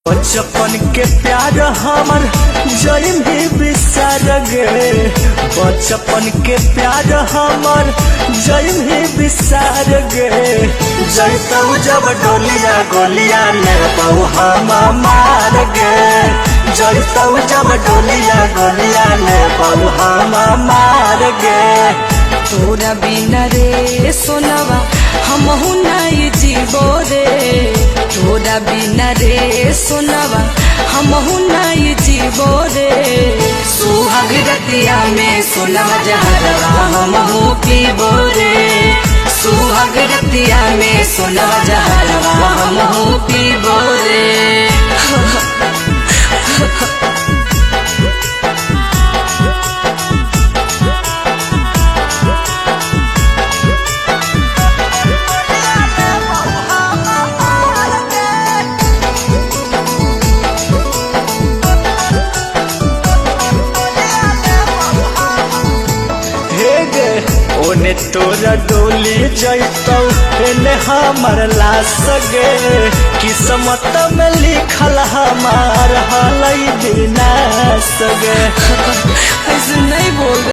बचपन के प्यार हमर जइम भी बिसार गे। बचपन के प्यार हमर जइम भी बिसार गे। जैतौ जब डोलिया गोलिया ले बहु हम मार गे। जैतौ जब डोलिया गोलिया ले बहु हम मार गे। तोरा बिना रे सोनवा हमहु नहीं जीवो रे। तोरा बिना रे सोनवा हमहु नहीं जीवो रे। सुहाग रतिया में सोनवा जहरवा हमहु पीबो रे। सुहाग रतिया में सोनवा जहरवा हमहु पीबो रे। ओने तोरा डोली जैतौ एने हमर लाश गे। किस्मत में लिखल हमार हलै विनाश गे। ऐसे नहीं बोल